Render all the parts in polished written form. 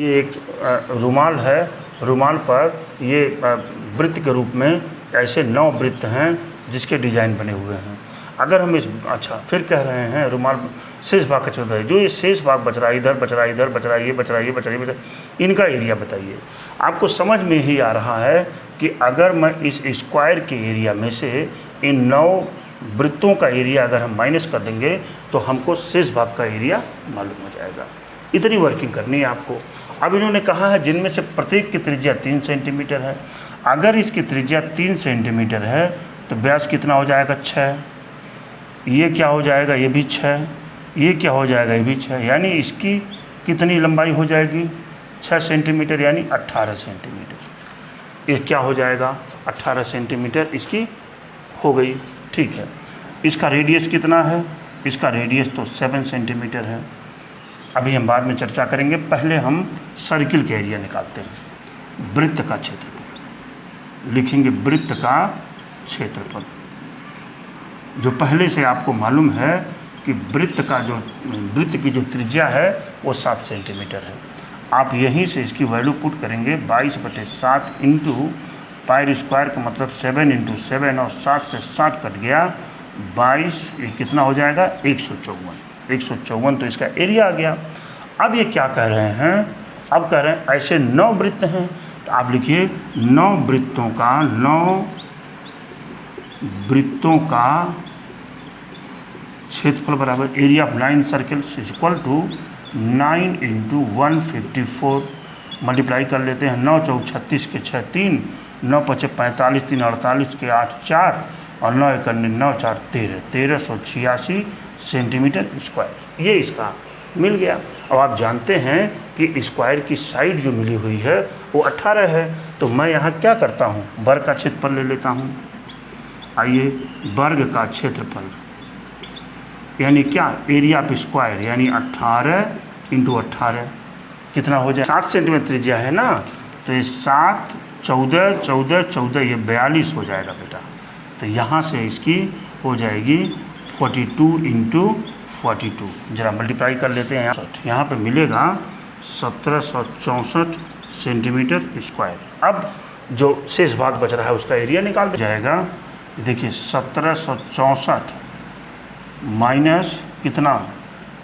ये एक रुमाल है, रुमाल पर ये वृत्त के रूप में ऐसे 9 वृत्त हैं जिसके डिजाइन बने हुए हैं। अगर हम फिर कह रहे हैं रुमाल शेष भाग का क्षेत्र है, जो ये शेष भाग बच रहा है, इधर बच रहा है, इधर बच रहा है, ये बच रहा है, ये बच रहा है, ये बच रहा है, इनका एरिया बताइए। आपको समझ में ही आ रहा है कि अगर मैं इस स्क्वायर के एरिया में से इन 9 वृत्तों का एरिया अगर हम माइनस कर देंगे तो हमको शेष भाग का एरिया मालूम हो जाएगा। इतनी वर्किंग करनी है आपको। अब इन्होंने कहा है जिनमें से प्रत्येक की त्रिज्या 3 सेंटीमीटर है। अगर इसकी त्रिज्या 3 सेंटीमीटर है तो व्यास कितना हो जाएगा? 6। ये क्या हो जाएगा? ये भी 6। ये क्या हो जाएगा? ये भी 6। यानी इसकी कितनी लंबाई हो जाएगी? 6 सेंटीमीटर, यानी 18 सेंटीमीटर। ये क्या हो जाएगा? 18 सेंटीमीटर इसकी हो गई। ठीक है, इसका रेडियस कितना है? इसका रेडियस तो 7 सेंटीमीटर है। अभी हम बाद में चर्चा करेंगे, पहले हम सर्किल का एरिया निकालते हैं। वृत्त का क्षेत्रफल लिखेंगे, वृत्त का क्षेत्रफल, जो पहले से आपको मालूम है कि वृत्त की जो त्रिज्या है वो 7 सेंटीमीटर है। आप यहीं से इसकी वैल्यू पुट करेंगे, 22/7 इंटू पाई स्क्वायर का मतलब 7 × 7, और 7 से 7 कट गया 22, ये कितना हो जाएगा? 154 तो इसका एरिया आ गया। अब ये क्या कह रहे हैं? अब कह रहे हैं ऐसे 9 वृत्त हैं, तो आप लिखिए 9 वृत्तों का क्षेत्रफल बराबर area of 9 circles equal to 9 × 154 multiply कर लेते हैं। 9 × 4 = 36 के 6 3, 9 × 5 = 45, 3 × 48 के 8 4, और 9 × 1 = 9 4 13, 1386 सेंटीमीटर स्क्वायर। ये इसका मिल गया। अब आप जानते हैं कि स्क्वायर की साइड जो मिली हुई है वो 18 है, तो मैं यहाँ क्या करता हूँ? वर्ग का क्षेत्रफल ले लेता हूँ। आइए, वर्ग का क्षेत्रफल यानी क्या? एरिया ऑफ स्क्वायर, यानी 18 × 18 कितना हो जाए? 7 सेंटीमीटर त्रिज्या है ना, तो ये 7 14 14 14 ये 42 हो जाएगा बेटा। तो यहाँ से इसकी हो जाएगी 42 × 42। जरा मल्टीप्लाई कर लेते हैं। यहाँ पे मिलेगा 1764 सेंटीमीटर स्क्वायर। अब जो शेष भाग बच रहा है उसका एरिया निकाल जाएगा। देखिए 1764 माइनस कितना?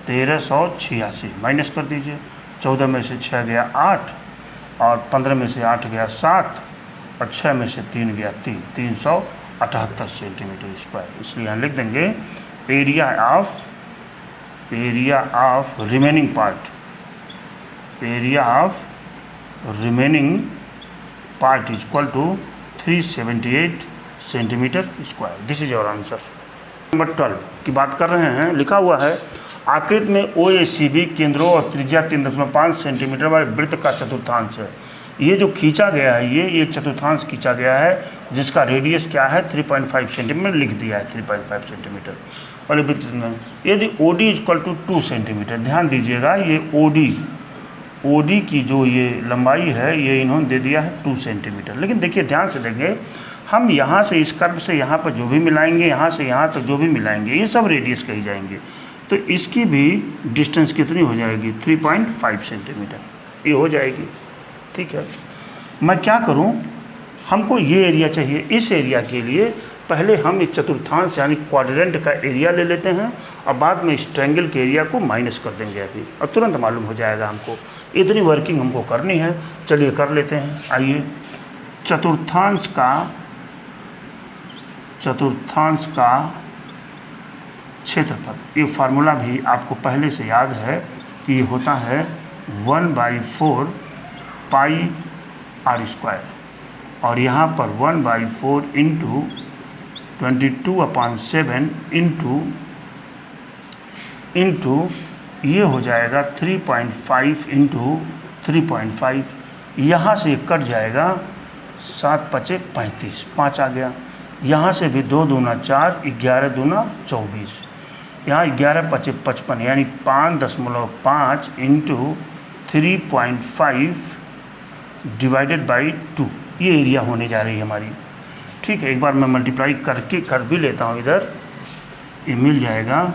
1386 माइनस कर दीजिए। 14 में से 6 गया 8, और 15 में से 8 गया 7, और 6 में से 3 गया 3, 378 सेंटीमीटर स्क्वायर। इसलिए यहाँ लिख देंगे area of remaining part equal to 378 centimetre square. This is your answer. Number 12 की बात कर रहे हैं। लिखा हुआ है आकृति में OACB केंद्रों और त्रिज्या 3.5 सेंटीमीटर वाले वृत्त का चतुर्थांश है। ये जो खींचा गया है ये चतुर्थांश खींचा गया है, जिसका रेडियस क्या है? 3.5 सेंटीमीटर लिख दिया है। 3.5 सेंटीमीटर वाले वृत्त में यदि OD = 2 सेंटीमीटर, ध्यान दीजिएगा ये OD की जो ये लंबाई है ये इन्होंने दे दिया है 2 सेंटीमीटर। लेकिन देखिए ध्यान से देंगे, हम यहाँ से इस कर्व से यहाँ पर जो भी मिलाएंगे, यहाँ से यहाँ तक जो भी मिलाएंगे, ये सब रेडियस कही जाएंगे। तो इसकी भी डिस्टेंस कितनी हो जाएगी? 3.5 सेंटीमीटर ये हो जाएगी। ठीक है, मैं क्या करूं? हमको ये एरिया चाहिए। इस एरिया के लिए पहले हम इस चतुर्थांश यानी क्वाड्रेंट का एरिया ले लेते हैं, और बाद में इस ट्रायंगल के एरिया को माइनस कर देंगे अभी, और तुरंत मालूम हो जाएगा हमको। इतनी वर्किंग हमको करनी है। चलिए कर लेते हैं। आइए, चतुर्थांश का क्षेत्रफल, ये फार्मूला भी आपको पहले से याद है कि ये होता है 1/4 पाई r², और यहाँ पर 1/4 इंटू 22/7 इंटू ये हो जाएगा 3.5 इंटू 3.5। यहाँ से कट जाएगा 7 × 5 = 35, 5 आ गया। यहाँ से भी 2 दूना 4, 11 दूना 24, यहाँ 11 × 5 = 55, यानी 5.5 इंटू 3.5 डिवाइडेड बाई 2 ये एरिया होने जा रही है हमारी। ठीक है, एक बार मैं मल्टीप्लाई कर भी लेता हूँ इधर। ये मिल जाएगा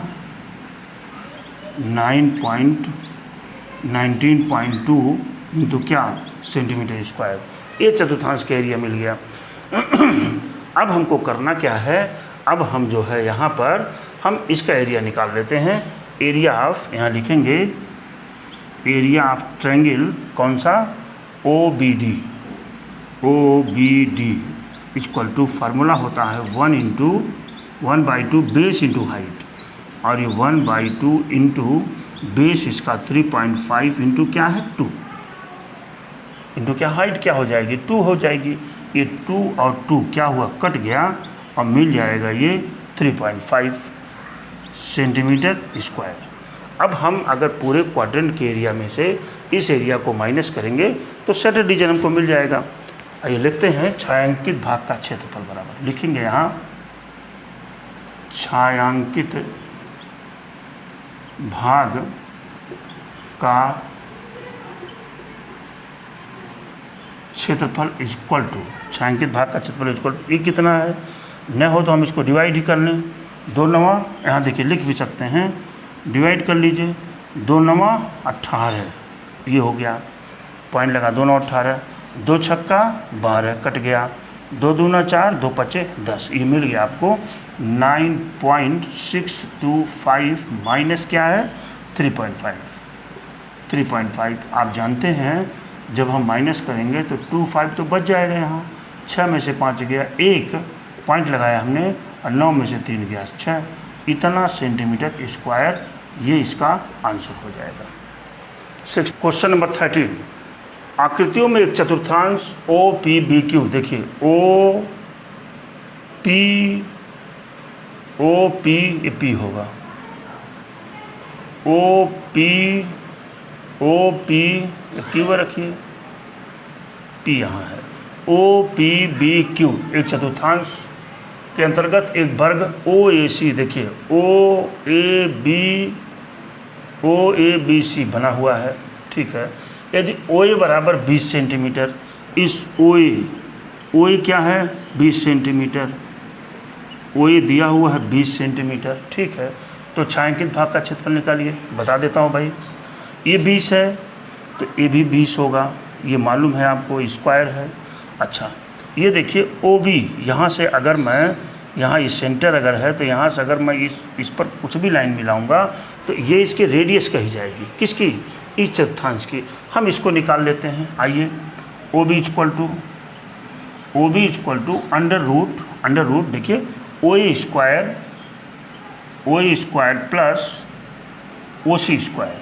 19.2 इंटू क्या सेंटीमीटर स्क्वायर, ये चतुर्थांश का एरिया मिल गया। अब हमको करना क्या है, अब हम जो है यहाँ पर हम इसका एरिया निकाल लेते हैं। एरिया ऑफ, यहाँ लिखेंगे एरिया ऑफ ट्रायंगल कौन सा, OBD, OBD equal to formula होता है 1/2 बेस इंटू हाइट, और ये 1/2 इंटू बेस इसका 3.5 इंटू क्या है 2 इंटू क्या हाइट क्या हो जाएगी 2 हो जाएगी। ये 2 और 2 क्या हुआ कट गया और मिल जाएगा ये 3.5 सेंटीमीटर स्क्वायर। अब हम अगर पूरे क्वाड्रेंट के एरिया में से इस एरिया को माइनस करेंगे तो सेटेड रीजन हमको मिल जाएगा। आइए लिखते हैं छायांकित भाग का क्षेत्रफल बराबर, लिखेंगे यहाँ छायांकित भाग का क्षेत्रफल इक्वल टू, छायांकित भाग का क्षेत्रफल इक्वल टू, ये कितना है, न हो तो हम इसको डिवाइड ही कर लें, 2 9, यहाँ देखिए लिख भी सकते हैं, डिवाइड कर लीजिए, 2 9 18, ये हो गया, पॉइंट लगा 2 9 18, 2 छक्का 12 कट गया, 2 दूना 4, 2 पचे 10, ये मिल गया आपको 9.625 माइनस क्या है 3.5। आप जानते हैं जब हम माइनस करेंगे तो 25 तो बच जाएगा, यहाँ 6 में से 5 गया, 1 पॉइंट लगाया हमने और 9 में से 3 गया 6, इतना सेंटीमीटर स्क्वायर, ये इसका आंसर हो जाएगा। क्वेश्चन नंबर 13, आकृतियों में एक चतुर्थांश OPBQ, देखिए OP ये P होगा, OP क्यू रखिए, P यहाँ है, OPBQ एक चतुर्थांश के अंतर्गत एक वर्ग OAC, देखिए OABC बना हुआ है, ठीक है। यदि OA बराबर 20 सेंटीमीटर, इस OA क्या है 20 सेंटीमीटर, OA दिया हुआ है 20 सेंटीमीटर, ठीक है। तो छायांकित भाग का क्षेत्रफल निकालिए, बता देता हूँ भाई, ये 20 है तो ये भी 20 होगा, ये मालूम है आपको, स्क्वायर है। अच्छा ये देखिए OB, यहाँ से अगर मैं यहाँ इस सेंटर अगर है तो यहाँ से अगर मैं इस पर कुछ भी लाइन मिलाऊंगा तो ये इसके रेडियस कही जाएगी, किसकी, इस चतुर्थांश की। हम इसको निकाल लेते हैं, आइए OB equal to under root देखिए OA square plus OC square,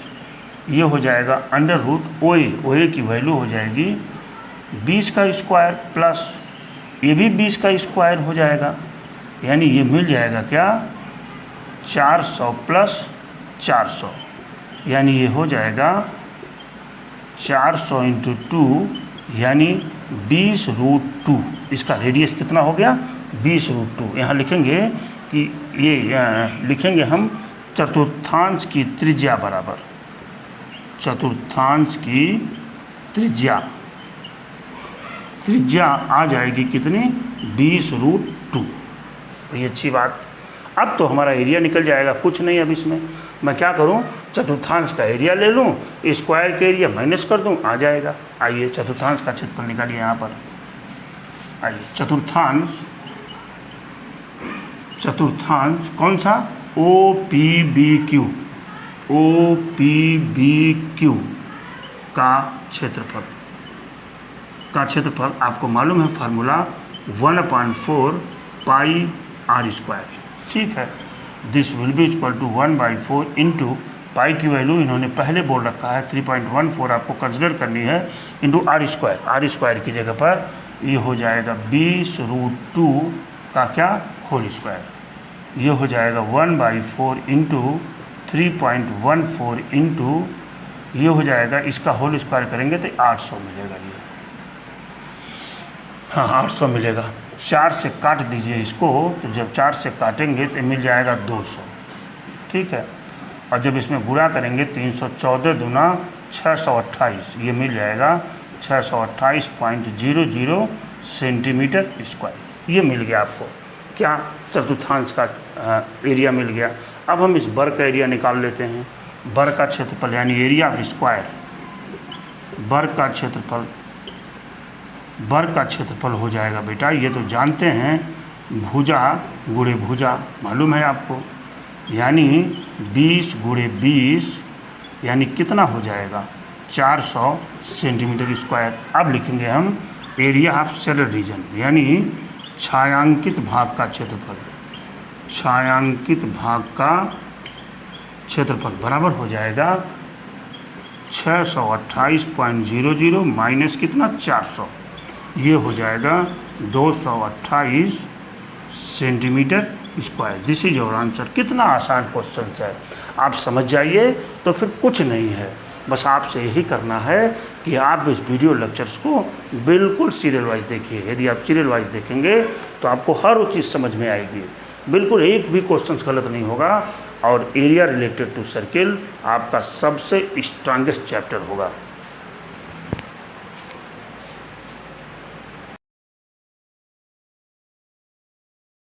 ये हो जाएगा अंडर रूट OA की वैल्यू हो जाएगी 20 का स्क्वायर प्लस ये भी 20 का स्क्वायर हो जाएगा, यानी ये मिल जाएगा क्या 400 प्लस 400, यानी ये हो जाएगा 400 इंटू 2 यानी 20√2, इसका रेडियस कितना हो गया 20√2। यहाँ लिखेंगे कि ये लिखेंगे हम चतुर्थांश की त्रिज्या बराबर, चतुर्थांश की त्रिज्या आ जाएगी कितनी 20√2, ये अच्छी बात। अब तो हमारा एरिया निकल जाएगा, कुछ नहीं अब इसमें मैं क्या करूं, चतुर्थांश का एरिया ले लूं, स्क्वायर के एरिया माइनस कर दूं, आ जाएगा। आइए चतुर्थांश का क्षेत्रफल निकालिए यहाँ पर, आइए चतुर्थांश कौन सा OPBQ का क्षेत्रफल आपको मालूम है फार्मूला 1/4 पाई r स्क्वायर, ठीक है। This will be equal to 1/4 into pi की वैल्यू इन्होंने पहले बोल रखा है 3.14 आपको कंसिडर करनी है, इंटू r स्क्वायर की जगह पर ये हो जाएगा 20√2 का क्या होल स्क्वायर, ये हो जाएगा 1/4 इंटू 3.14 इंटू ये हो जाएगा, इसका होल स्क्वायर करेंगे तो 800 मिलेगा, ये हाँ 800 मिलेगा। 4 से काट दीजिए इसको, तो जब 4 से काटेंगे तो मिल जाएगा 200, ठीक है। और जब इसमें गुणा करेंगे 314 दूना 628, ये मिल जाएगा 628.00 सेंटीमीटर स्क्वायर, ये मिल गया आपको क्या चतुर्थांश का एरिया मिल गया। अब हम इस वर्ग का एरिया निकाल लेते हैं, वर्ग का क्षेत्रफल यानी एरिया ऑफ स्क्वायर, वर्ग का क्षेत्रफल, वर्ग का क्षेत्रफल हो जाएगा बेटा, ये तो जानते हैं, भुजा गुणे भुजा मालूम है आपको, यानी 20 गुणे 20 यानी कितना हो जाएगा 400 सेंटीमीटर स्क्वायर। अब लिखेंगे हम एरिया ऑफ शेडेड रीजन, यानी छायांकित भाग का क्षेत्रफल, छायांकित भाग का क्षेत्रफल बराबर हो जाएगा 628.00 माइनस कितना 400, ये हो जाएगा 228 centimetre square. This is your answer. कितना आसान क्वेश्चन है, आप समझ जाइए तो फिर कुछ नहीं है, बस आपसे यही करना है कि आप इस वीडियो लेक्चर्स को बिल्कुल सीरियल वाइज देखिए। यदि आप सीरियल वाइज देखेंगे तो आपको हर वो चीज़ समझ में आएगी, बिल्कुल एक भी क्वेश्चन गलत नहीं होगा, और एरिया रिलेटेड टू सर्किल आपका सबसे स्ट्रांगेस्ट चैप्टर होगा।